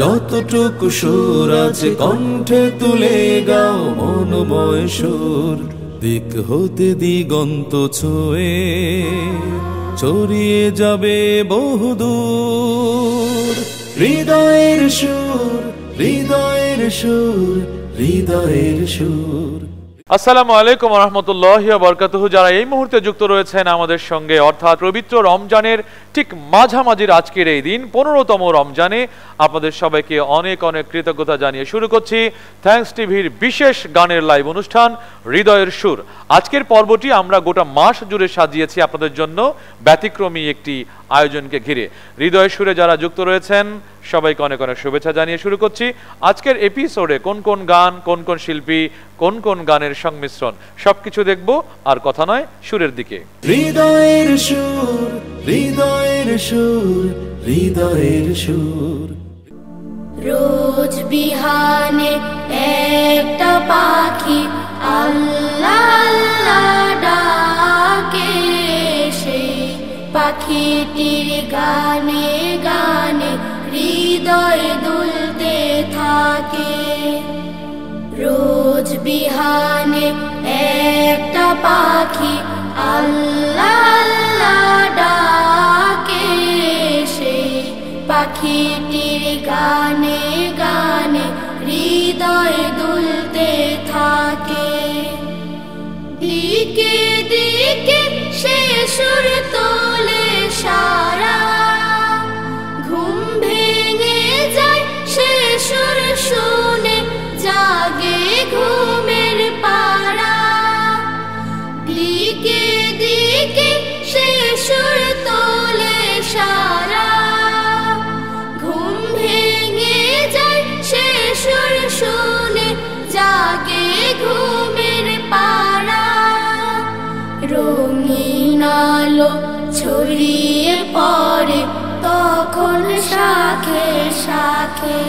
যতটুকু সুর আছে কণ্ঠে তুলে গাও মনোময় সুর। দিক হতে দিগন্ত ছুঁয়ে ছড়িয়ে যাবে বহুদূর। হৃদয়ের সুর, হৃদয়ের সুর, হৃদয়ের সুর। আসসালামু আলাইকুম ওয়া রাহমাতুল্লাহি ওয়া বারাকাতুহু। যারা এই মুহূর্তে যুক্ত রয়েছেন আমাদের সঙ্গে, অর্থাৎ পবিত্র রমজানের ঠিক মাঝামাঝির আজকের এই দিন 15তম রমজানে আপনাদের সবাইকে অনেক অনেক কৃতজ্ঞতা জানিয়ে শুরু করছি থ্যাঙ্কস টিভির বিশেষ গানের লাইভ অনুষ্ঠান হৃদয়ের সুর। আজকের পর্বটি আমরা গোটা মাস জুড়ে সাজিয়েছি আপনাদের জন্য ব্যতিক্রমী একটি আয়োজনকে ঘিরে। হৃদয়ের সুরে যারা যুক্ত রয়েছেন সবাইকে অনেক অনেক শুভেচ্ছা জানিয়ে শুরু করছি আজকের এপিসোডে কোন কোন গান, কোন কোন শিল্পী, কোন কোন গানের সংমিশ্রণ সবকিছু দেখব। আর কথা নয়, সুরের দিকে। হৃদয়ের সুর, হৃদয়ের সুর, হৃদয়ের সুর। রোজ বিহানে একটা পাখি আল্লাহ আল্লাহ ডাকে, সেই পাখিটির গানে গানে হৃদয় দুলতে থাকে। রোজ বিহানে একটা পাখি আল্লাহ আল্লাহ ডাকে, সেই পাখিটির গানে গানে হৃদয় দুলতে থাকে। দিকে দিকে সে সুর তোলে সারা, ঘুম ভেঙে যায় সে সুর শুনে জাগে ঘুমের পাড়া। দিকে দিকে সে সুর তোলে সারা, ঘুম ভেঙে যায় সে সুর শুনে জাগে ঘুমের পাড়া। রঙিন আলো ছড়িয়ে পড়ে তখন শাখে শাখে।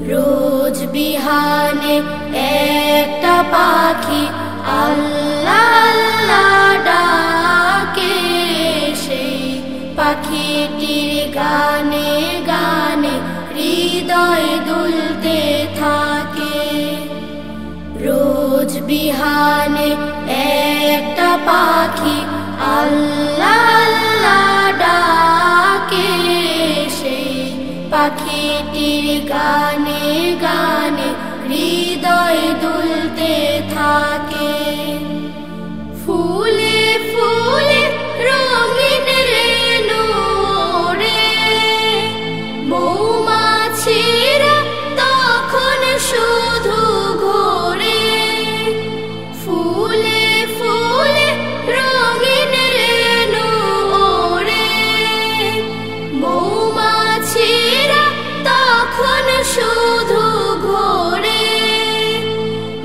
রোজ বিহানে একটা পাখি আল্লাহ আল্লাহ ডাকে, সেই পাখিটির গানে গানে হৃদয় দুলতে থাকে। রোজ বিহানে একটা পাখি আল্লাহ আল্লাহ ডাকে, সেই পাখিটির গানে গানে হৃদয় দুলতে থাকে। ফুলে ফুলে রঙিন রেণু ওড়ে, মৌমাছিরা তখন শুধু ঘোরে। ফুলে ফুলে রঙিন রেণু ওড়ে, মৌমাছিরা তখন শুধু ঘোরে।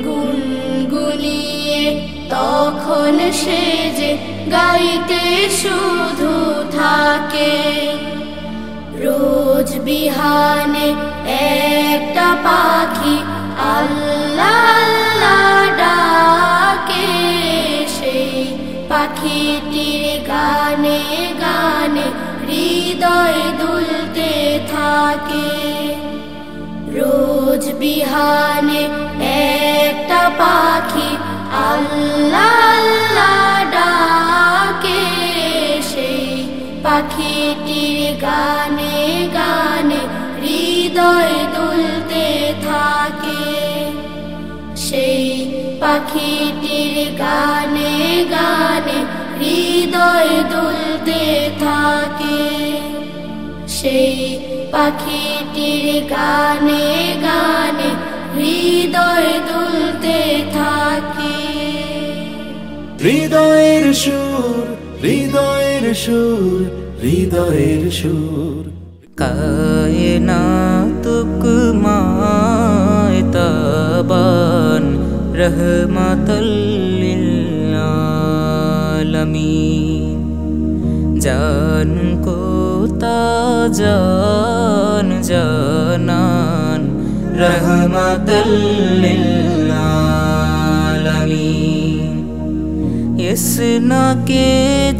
গুনগুনিয়ে তখন সে যে গাইতে শুধু থাকে। রোজ বিহানে একটা পাখি আল্লাহ আল্লাহ ডাকে, সেই পাখিটির গানে গানে হৃদয় দুলতে থাকে। রোজ বিহানে একটা পাখি আল্লাহ আল্লাহ ডাকে, সেই পাখিটির গানে গানে হৃদয় দুলতে থাকে। সেই পাখিটির গানে গানে হৃদয় দুলতে থাকে। সেই পাখিটির গানে গানে হৃদয় দুলতে থাকে। হৃদয়ের সুর, হৃদয়ের সুর, হৃদয়ের সুর। কায়নাতুক মায় তাবান রহমাতাল লিল আলামিন। জান কো তাজান জানান রহমাতাল লিল আলামিন। इसना के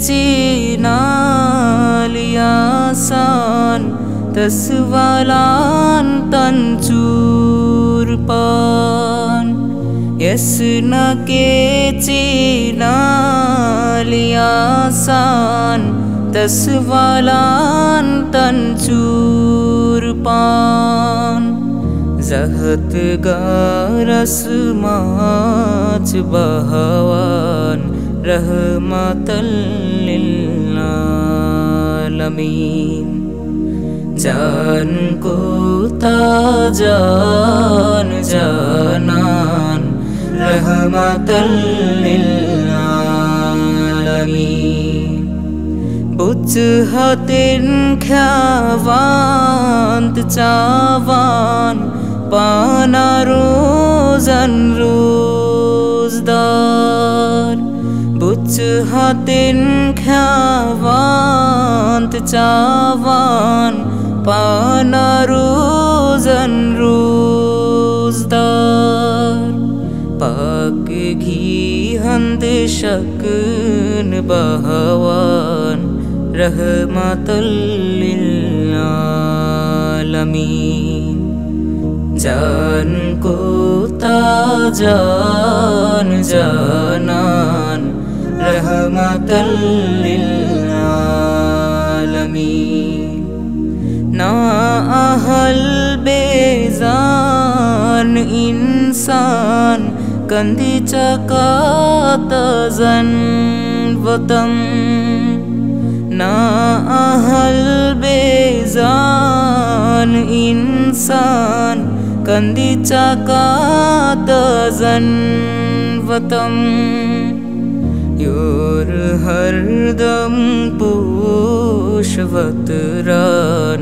चीना लिया सान तस्वालान तंचूर पान यसना के चीना लियासान तस्वालान तंचूर पान जहत गारस माच बहवान रहमतल लिल आलमीन जान को ताजान जानान रहमतल लिल आलमीन बुच हतिन ख्यावांत चावान पाना रोजन रोजदार बुच हतिन ख्यावांत चावान पाना रोजन रोजदार पाक घी हंद शकन बहवान रहमतल लिल आलमीन जान को ताजान जानान रहमतल लिल आलमीन ना अहल बेजान इंसान कंदी चकाता जन वतन ना अहल बेजान इंसान कंदी चकाता जन वतन योर हरदम पुष्वतरान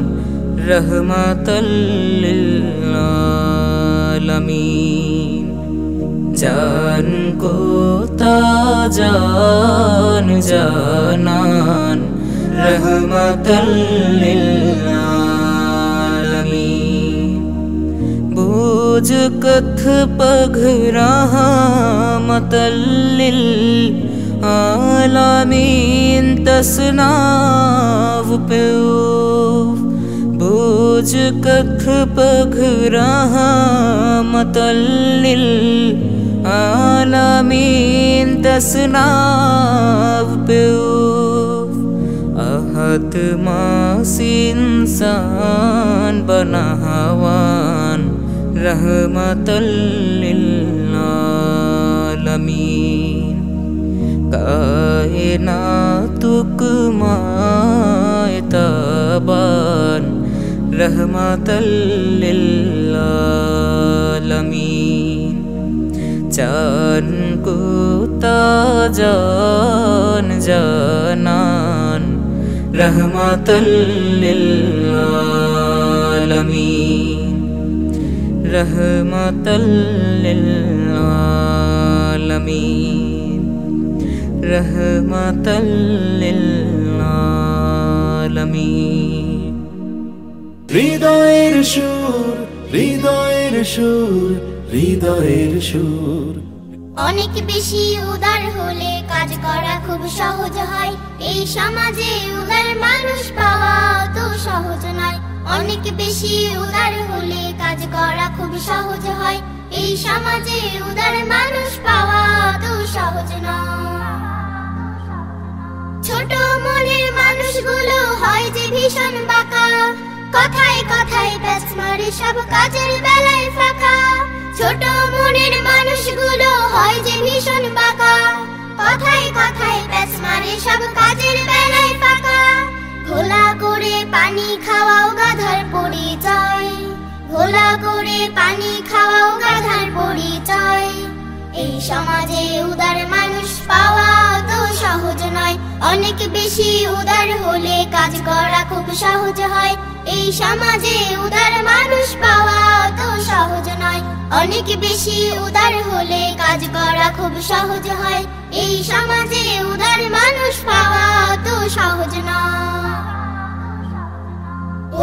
रहमतल लिल आलमीन जान को ताजान जानान रहमतल लिल आलमीन बोझ कथ पघ रहमतल लिल आलमीन तसनाव प्यो बोझ कथ पघ रहमतल लिल आलमीन तसनाव प्यो अहद मास इंसान बनावान रहमतल लिल आलमीन कायनातुक माय ताबान रहमतल लिल आलमीन जान को ताजान जानान रहमतल लिल आलमीन रहमतल लिल आलमीन रहमतल लिल आलमीन হৃদয়ের সুর হৃদয়ের সুর হৃদয়ের সুর অনেক বেশি উদার হলে কাজ করা খুব সহজ হয় এই সমাজে উদার মানুষ পাওয়া তো সহজ নয় অনেক বেশি উদার হলে কাজ করা খুব সহজ হয় এই সমাজে উদার মানুষ পাওয়া তো সহজ নয় ছোট মনের মানুষগুলো হয় যে ভীষণ বাঁকা কথায় কথায় প্যাচ মারে সব কাজের বেলায় ফাঁকা ছোট মনের মানুষগুলো হয় যে ভীষণ বাঁকা কথায় কথায় প্যাচ মারে সব কাজের বেলায় ফাঁকা ঘোলা করে পানি খাওয়াও গাধার পরিচয় ঘোলা করে পানি খাওয়াও গাধার পরিচয় এই সমাজে উদার মানুষ পাওয়া তো সহজ নয় অনেক বেশি উদার হলে কাজ করা খুব সহজ হয় এই সমাজে উদার মানুষ পাওয়া তো সহজ নয় অনেক বেশি উদার হলে কাজ করা খুব সহজ হয় এই সমাজে উদার মানুষ পাওয়া তো সহজ নয়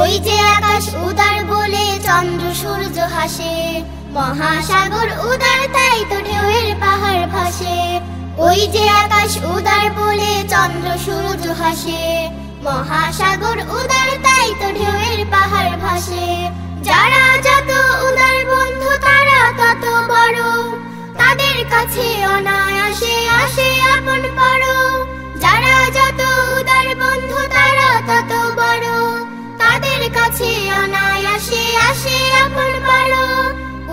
ওই যে আকাশ উদার বলে চন্দ্র সূর্য হাসে মহাসাগর উদার তাই তো ঢেউয়ের পাহাড় ভাসে ওই যে আকাশ উদার বলে চন্দ্র সূর্য হাসে মহাসাগর উদার তাই তো ঢেউয়ের পাহাড় ভাসে। যারা যত উদার বন্ধু তারা তত বড়, তাদের কাছে অনায়াসে আসে আপন পর। যারা যত উদার বন্ধু তারা তত বড়, তাদের কাছে অনায়াসে আসে আপন পর।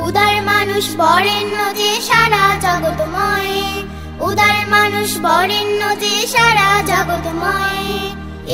উদার মানুষ বরেণ্য যে সারা জগৎময়, উদার মানুষ বরেণ্য যে সারা জগৎময়।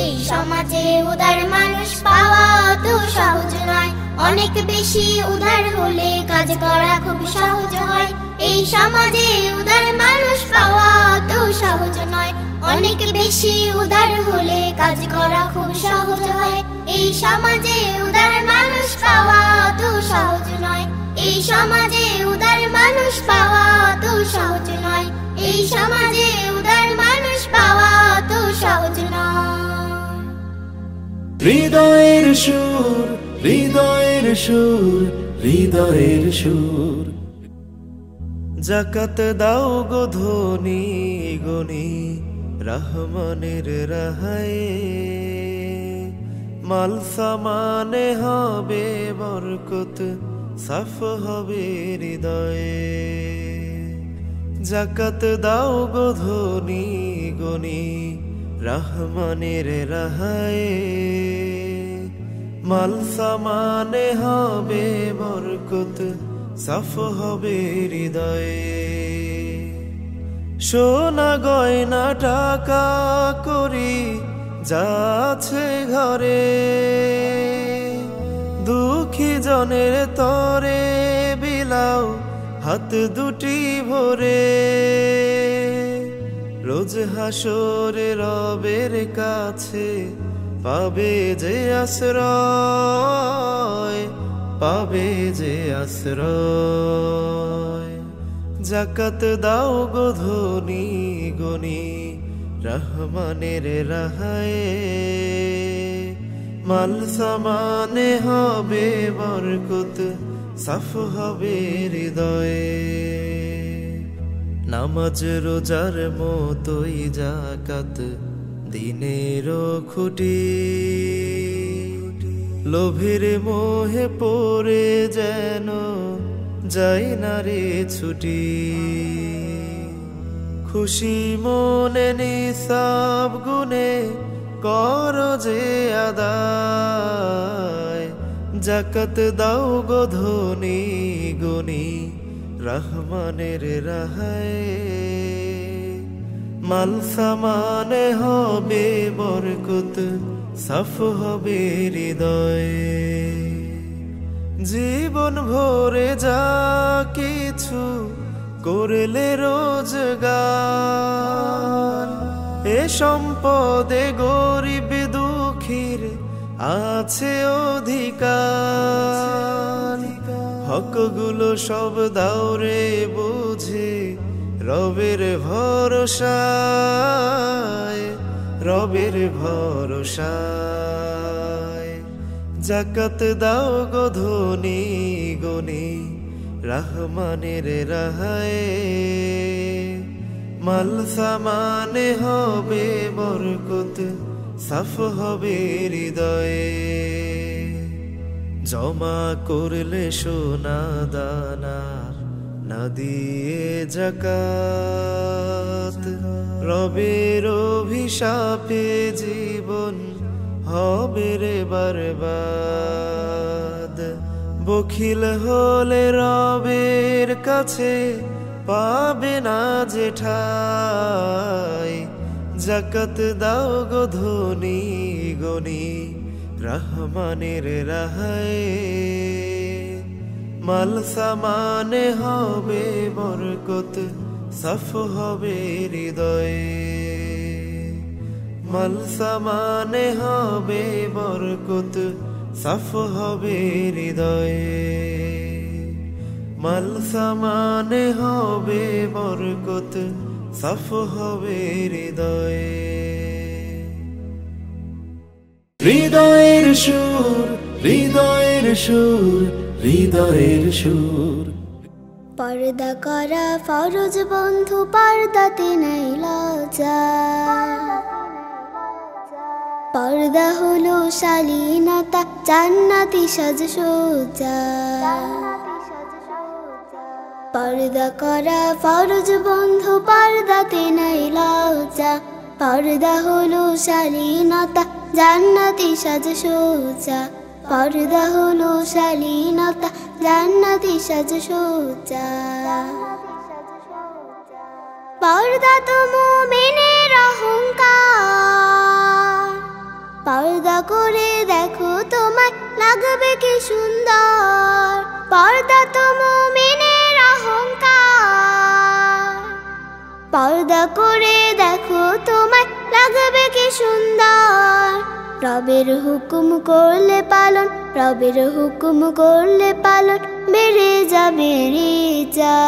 এই সমাজে উদার মানুষ পাওয়া অত সহজ নয়, অনেক বেশি উদার হলে কাজ করা খুব সহজ হয়। এই সমাজে উদার মানুষ পাওয়া অত সহজ নয়, অনেক বেশি উদার হলে কাজ করা খুব সহজ হয়। এই সমাজে উদার মানুষ পাওয়া অত সহজ নয়, এই সমাজে উদার মানুষ পাওয়া অত সহজ নয়, এই সমাজে উদার মানুষ পাওয়া অত সহজ নয়। হৃদয়ের সুর, হৃদয়ের সুর, হৃদয়ের সুর। জাকাত দাও গো ধনী গনি রহমানের রাহায়ে, মাল সামানে হবে বরকত, সাফ হবে হৃদয়ে। জাকাত দাও গো ধনী গনি রহমানের রাহায়ে, মাল সামানে হবে বরকত, সাফ হবে হৃদয়ে। সোনা গয়না টাকা করি যাচ্ছে ঘরে, দুঃখী জনের তরে বিলাও হাত দুটি ভরে। রোজ হাসরে রবের কাছে পাবে যে আশ্রয়, পাবে যে আশ্রয়। জাকাত দাও গো ধনী গনি রহমানের রাহায়ে, মাল সামানে হবে বরকত, সাফ হবে হৃদয়ে। নামাজ রোজার মতোই জাকাত দিনেরও খুঁটি, লোভের মোহে পড়ে যেন যাই না রে ছুটি। খুশি মনে নিসাব গুনে কর যে আদায়, জাকাত দাও গো ধনী গনি রহমানের রাহায়ে, মাল সামানে হবে বরকত, সাফ হবে হৃদয়ে। জীবন ভরে যা কিছু করলে রোজগার, এ সম্পদে গরিব দুঃখীর আছে অধিকার। হকগুলো সব দাও রে বুঝে রবের ভরসায়, রবের ভরসায়। জাকাত দাও গো ধনী গনি রহমানের রাহায়ে, মাল সামানে হবে বরকত, সাফ হবে হৃদয়ে। জমা করলে সোনা দানা না দিয়ে জাকাত, রবের অভিশাপে জীবন হবে রে বরবাদ। বখিল হলে রবের কাছে পাবে না যে ঠাই, জাকাত দাও গো ধনী গনি রহমানের রাহায়ে, মাল সামানে হবে বরকত, সাফ হবে হৃদয়ে। মাল সামানে হবে বরকত, সাফ হবে হৃদয়ে। মাল সামানে হবে বরকত, সাফ হবে হৃদয়ে। হৃদয়ের সুর, হৃদয়ের সুর, হৃদয়ের সুর। পর্দা করা ফরজ বন্ধু, পর্দাতে নাই লজ্জা। পর্দা হলো শালীনতা, জান্নাতি সাজসজ্জা। পর্দা করা ফরজ বন্ধু, পর্দাতে নাই লজ্জা। পর্দা হলো শালীনতা, জান্নাতি সাজসজ্জা। পর্দা হলো শালীনতা, জান্নাতি সাজসজ্জা। পর্দা তো মুমিনের অহংকার, পর্দা করে দেখো তোমার লাগবে কি সুন্দর। পর্দা তো মুমিনের অহংকার, পর্দা করে দেখো তোমার লাগবে কি সুন্দর। রবের হুকুম করলে পালন, রবের হুকুম করলে পালন, বেড়ে যাবে রিজা।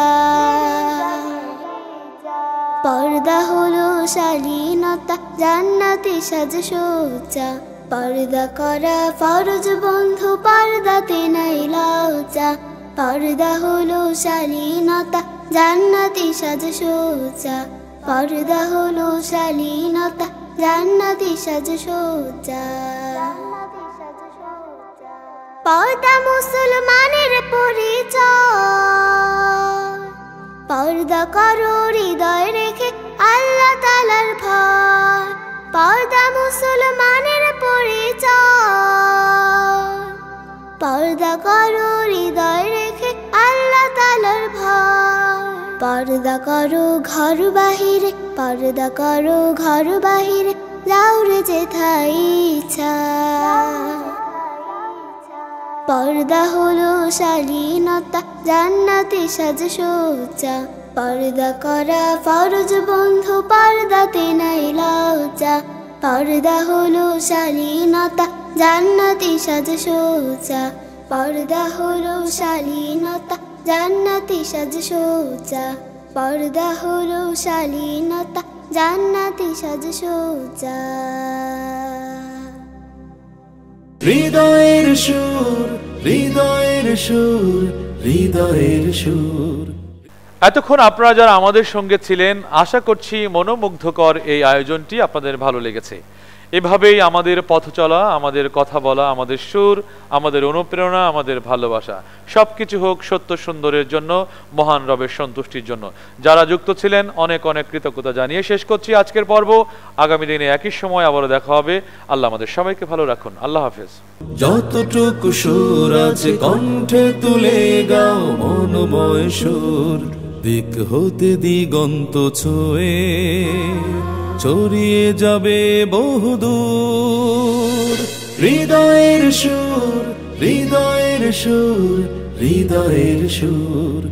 পর্দা হলো শালীনতা, জান্নাতি সাজসজ্জা। পর্দা করা ফরজ বন্ধু, পর্দাতে নাই লজ্জা। পর্দা হলো শালীনতা, জান্নাতি সাজসজ্জা। পর্দা হলো শালীনতা, জান্নাতি সাজসজ্জা। পর্দা মুসলমানের পরিচয়, পর্দা করো হৃদয় রেখে আল্লাহ তাআলার ভয়। পর্দা মুসলমানের পরিচয়, পর্দা করো হৃদয় রেখে আল্লাহ তাআলার ভয়। পর্দা করো ঘর বাহিরে, পর্দা করো ঘর বাহিরে, যাও রে যেথায় ইচ্ছা। পর্দা হলো শালীনতা, জান্নাতি সাজসজ্জা। পর্দা করা ফরজ বন্ধু, পর্দাতে নাই লজ্জা। পর্দা হলো শালীনতা, জান্নাতি সাজসজ্জা। পর্দা হলো শালীনতা, জান্নাতি সাজসজ্জা। পর্দা হলো শালীনতা, জান্নাতি সাজসজ্জা। হৃদয়ের সুর, হৃদয়ের সুর, হৃদয়ের সুর। এতক্ষণ আপনারা যারা আমাদের সঙ্গে ছিলেন, আশা করছি মনোমুগ্ধকর এই আয়োজনটি আপনাদের ভালো লেগেছে। এভাবেই আমাদের পথ চলা, আমাদের কথা বলা, আমাদের সুর, আমাদের অনুপ্রেরণা, আমাদের ভালোবাসা সবকিছু হোক সত্য সুন্দরের জন্য, মহান রবের সন্তুষ্টির জন্য। যারা যুক্ত ছিলেন অনেক অনেক কৃতজ্ঞতা জানিয়ে শেষ করছি আজকের পর্ব। আগামী দিনে একই সময় আবারও দেখা হবে। আল্লাহ আমাদের সবাইকে ভালো রাখুন। আল্লাহ হাফেজ। যতটুকু সুর আছে কণ্ঠে তুলে গাও মনোময় সুর, দিক হতে দিগন্ত ছুঁয়ে ছড়িয়ে যাবে বহুদূর। হৃদয়ের সুর, হৃদয়ের সুর, হৃদয়ের সুর।